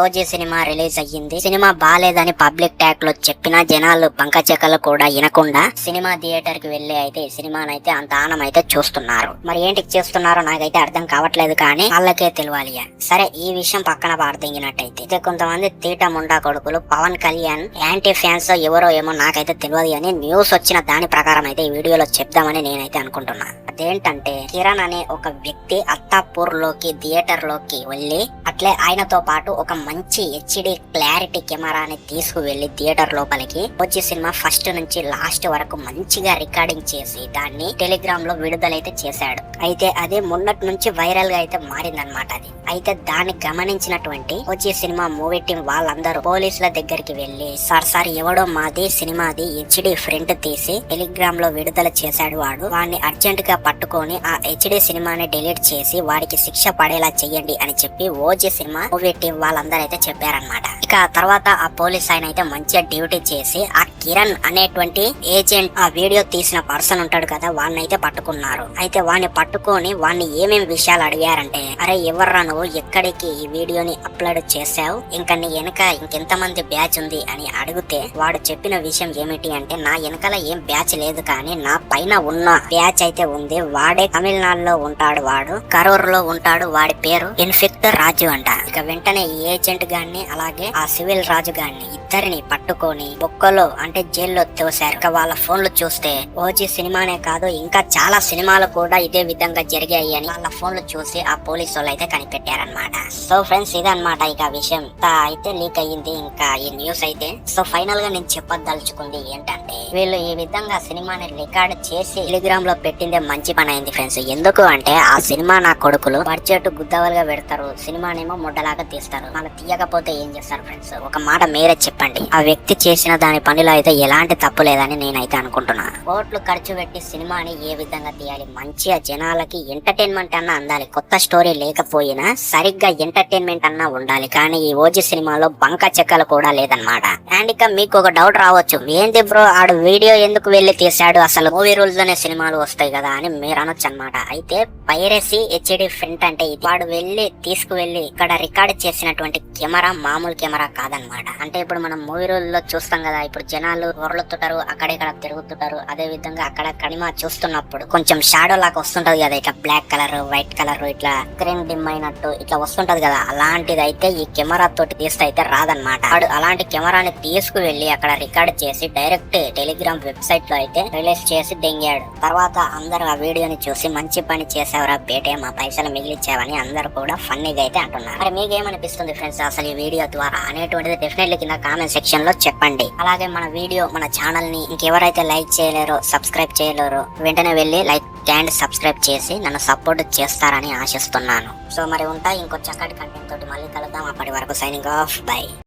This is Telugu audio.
ఓజీ సినిమా రిలీజ్ అయ్యింది. సినిమా బాలేదని పబ్లిక్ టాక్ లో చెప్పిన జనాలు బంకచెక్కలు కూడా వినకుండా సినిమా థియేటర్ కి వెళ్లి అయితే సినిమానైతే అంత ఆనం అయితే చూస్తున్నారు. మరి ఏంటికి చేస్తున్నారో నాకైతే అర్థం కావట్లేదు, కానీ వాళ్ళకే తెలియాలి. సరే, ఈ విషయం పక్కన పారదింగినట్టయితే ఇక కొంతమంది తీట ముండా కొడుకులు పవన్ కళ్యాణ్ యాంటీ ఫ్యాన్స్ ఎవరో ఏమో నాకైతే తెలియదు అని న్యూస్ వచ్చిన దాని ప్రకారం అయితే ఈ వీడియోలో చెప్దామని నేనైతే అనుకుంటున్నా. అదేంటంటే కిరణ్ అనే ఒక వ్యక్తి అత్తాపూర్ లోకి థియేటర్ లోకి వెళ్లి అట్లే ఆయనతో పాటు ఒక మంచి హెచ్డి క్లారిటీ కెమెరాని తీసుకువెళ్లి థియేటర్ లోపలికి ఓజీ సినిమా ఫస్ట్ నుంచి లాస్ట్ వరకు మంచిగా రికార్డింగ్ చేసి దాన్ని టెలిగ్రామ్ లో విడుదలైతే చేశాడు. అయితే అదే మొన్నటి నుంచి వైరల్ గా అయితే మారిందనమాట. అది అయితే దాన్ని గమనించినటువంటి ఓజీ సినిమా మూవీ టీం వాళ్ళందరూ పోలీసుల దగ్గరికి వెళ్లి సార్ ఎవడో మాది సినిమాది హెచ్డి ఫ్రంట్ తీసి టెలిగ్రామ్ లో విడుదల చేశాడు, వాడిని అర్జెంట్ గా పట్టుకొని ఆ హెచ్డి సినిమాని డిలీట్ చేసి వాడికి శిక్ష పడేలా చెయ్యండి అని చెప్పి ఓజీ సినిమా మూవీ టీం వాళ్ళందరూ అయితే చెప్పారనమాట. ఇక తర్వాత ఆ పోలీస్ ఆయన అయితే మంచిగా డ్యూటీ చేసి ఆ కిరణ్ అనేటువంటి ఏజెంట్ ఆ వీడియో తీసిన పర్సన్ ఉంటాడు కదా, వాడిని అయితే పట్టుకున్నారు. అయితే వాడిని పట్టుకొని వాడిని ఏమేమి విషయాలు అడిగారంటే, అరే ఎవర్రా నువ్వు, ఎక్కడికి ఈ వీడియోని అప్లోడ్ చేసావు, ఇంకా నీ వెనక ఇంకెంత మంది బ్యాచ్ ఉంది అని అడిగితే వాడు చెప్పిన విషయం ఏమిటి అంటే, నా వెనకాల ఏం బ్యాచ్ లేదు, కానీ నా పైన ఉన్న బ్యాచ్ అయితే ఉంది. వాడే తమిళనాడులో ఉంటాడు, వాడు కరూర్ లో ఉంటాడు, వాడి పేరు ఇన్స్పెక్టర్ రాజు అంట. ఇక వెంటనే ఈ ఏజెంట్ గాన్ని అలాగే ఆ సివిల్ రాజు గాన్ని ఇద్దరిని పట్టుకొని బొక్కలో అంటే జైల్లో తోశారు. ఇక వాళ్ళ ఫోన్లు చూస్తే ఓజీ సినిమానే కాదు ఇంకా చాలా సినిమాలు కూడా ఇదే విధంగా జరిగాయి అని వాళ్ళ ఫోన్లు చూసి ఆ పోలీసు వాళ్ళు అయితే కనిపెట్టారనమాట. సో ఫ్రెండ్స్, ఇదన్నమాట ఇక విషయం అయితే లీక్ అయ్యింది ఇంకా ఈ న్యూస్ అయితే. సో ఫైనల్ గా నేను చెప్పదలుచుకుంది ఏంటంటే, వీళ్ళు ఈ విధంగా సినిమాని రికార్డ్ చేసి టెలిగ్రామ్ లో పెట్టిందే మంచి పని అయింది ఫ్రెండ్స్. ఎందుకు అంటే ఆ సినిమా నా కొడుకులు బడ్జెట్ గుద్దవలుగా పెడతారు, సినిమానేమో ముడ్డలాగా తీస్తారు. మన తీయకపోతే ఏం చేస్తారు ఫ్రెండ్స్? ఒక మాట మీరే చెప్పండి. ఆ వ్యక్తి చేసిన దాని పనిలో అయితే ఎలాంటి తప్పు లేదని నేనైతే అనుకుంటున్నా. కోట్లు ఖర్చు పెట్టి సినిమాని ఏ విధంగా తీయాలి, మంచిగా జనాలకి ఎంటర్టైన్మెంట్ అన్నా అందాలి. కొత్త స్టోరీ లేకపోయినా సరిగ్గా ఎంటర్టైన్మెంట్ అన్నా ఉండాలి. కానీ ఈ ఓజీ సినిమాలో బంక చెక్కలు కూడా లేదనమాట. అండ్ ఇక మీకు ఒక డౌట్ రావచ్చు, ఏంది బ్రో ఆడు వీడియో ఎందుకు వెళ్లి తీసాడు, అసలు మూవీ రూల్స్ లోనే సినిమాలు వస్తాయి కదా అని మీరు అనొచ్చు అనమాట. అయితే పైరసీ హెచ్డి ఫ్రంట్ అంటే వాడు వెళ్లి తీసుకువెళ్లి ఇక్కడ రికార్డ్ చేసినటువంటి కెమెరా మామూలు కెమెరా కాదనమాట. అంటే ఇప్పుడు మనం మూవీ రోజుల్లో చూస్తాం కదా, ఇప్పుడు జనాలు వరలుతుంటారు, అక్కడిక్కడ తిరుగుతుంటారు. అదే విధంగా అక్కడ కనిమా చూస్తున్నప్పుడు కొంచెం షాడో లాగా వస్తుంటది కదా, ఇట్లా బ్లాక్ కలర్ వైట్ కలర్ ఇట్లా స్క్రీన్ డిమ్ అయినట్టు ఇట్లా వస్తుంటది కదా, అలాంటిది అయితే ఈ కెమెరా తోటి తీస్తే అయితే రాదనమాట. వాడు అలాంటి కెమెరాని తీసుకువెళ్లి అక్కడ రికార్డ్ చేసి డైరెక్ట్ టెలిగ్రామ్ వెబ్సైట్ లో అయితే రిలీజ్ చేసి దెంగాడు. తర్వాత అందరూ ఆ వీడియోని చూసి మంచి పని చేసావురా బేటే, మా పైసలు మిగిలిచ్చావని అందరూ కూడా ఫన్నీగా అయితే అంటున్నారు. మరి మీకేమనిపిస్తుంది ఫ్రెండ్స్ అసలు ఈ వీడియో ద్వారా అనేటువంటిది డెఫినెట్లీ కింద కామెంట్ సెక్షన్ లో చెప్పండి. అలాగే మన వీడియో మన ఛానల్ ని ఇంకెవరైతే లైక్ చేయలేరో సబ్స్క్రైబ్ చేయలేరో వెంటనే వెళ్ళి లైక్ అండ్ సబ్స్క్రైబ్ చేసి నన్ను సపోర్ట్ చేస్తారని ఆశిస్తున్నాను. సో మరి ఉంటా ఇంకో చక్కటి కంటెంట్ తోటి మళ్ళీ కలుద్దాం. అప్పటి వరకు సైనింగ్ ఆఫ్, బై.